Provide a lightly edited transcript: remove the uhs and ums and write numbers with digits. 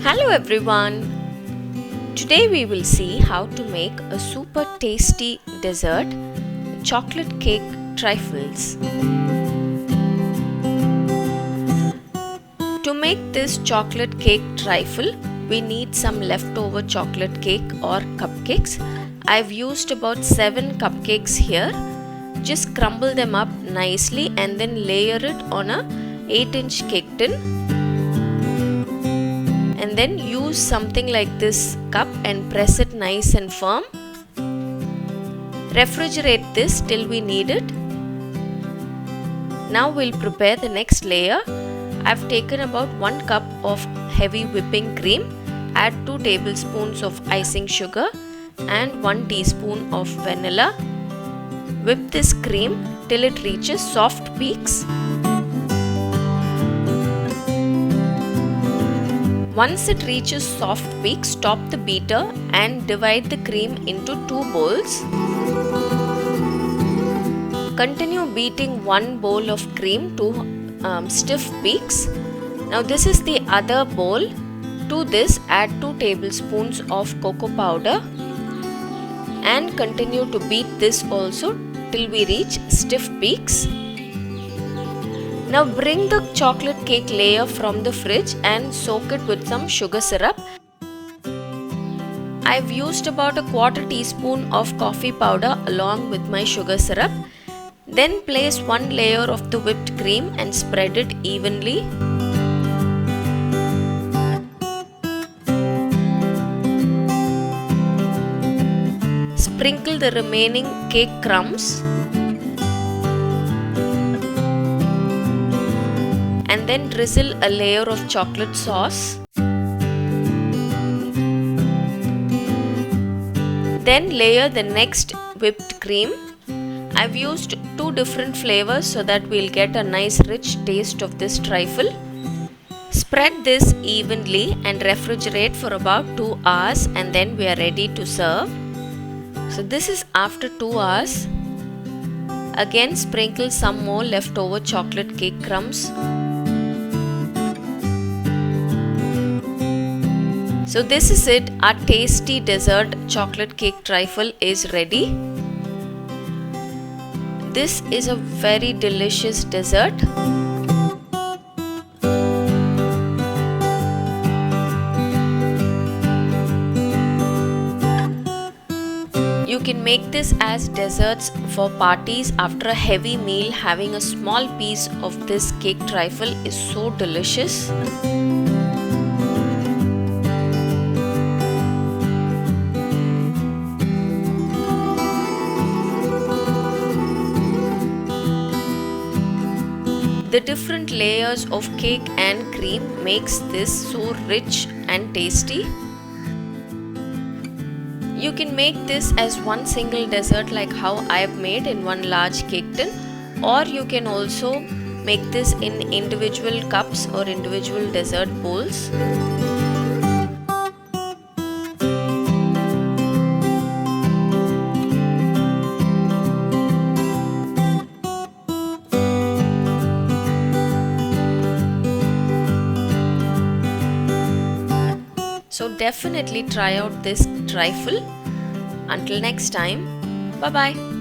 Hello everyone! Today we will see how to make a super tasty dessert, chocolate cake trifles. To make this chocolate cake trifle, we need some leftover chocolate cake or cupcakes. I've used about 7 cupcakes here. Just crumble them up nicely and then layer it on a 8-inch cake tin. And then use something like this cup and press it nice and firm. Refrigerate this till we need it. Now we'll prepare the next layer. I've taken about 1 cup of heavy whipping cream. Add 2 tablespoons of icing sugar and 1 teaspoon of vanilla. Whip this cream till it reaches soft peaks. Once it reaches soft peak, stop the beater and divide the cream into 2 bowls. Continue beating 1 bowl of cream to stiff peaks. Now this is the other bowl. To this add 2 tablespoons of cocoa powder and continue to beat this also till we reach stiff peaks. Now bring the chocolate cake layer from the fridge and soak it with some sugar syrup. I've used about a 1/4 teaspoon of coffee powder along with my sugar syrup. Then place 1 layer of the whipped cream and spread it evenly. Sprinkle the remaining cake crumbs. And then drizzle a layer of chocolate sauce. Then layer the next whipped cream. I've used 2 different flavors so that we'll get a nice rich taste of this trifle. Spread this evenly and refrigerate for about 2 hours and then we are ready to serve. So this is after 2 hours. Again sprinkle some more leftover chocolate cake crumbs. So this is it, our tasty dessert chocolate cake trifle is ready. This is a very delicious dessert. You can make this as desserts for parties after a heavy meal. Having a small piece of this cake trifle is so delicious. The different layers of cake and cream makes this so rich and tasty. You can make this as one single dessert like how I have made in one large cake tin, or you can also make this in individual cups or individual dessert bowls. So definitely try out this trifle. Until next time, bye bye.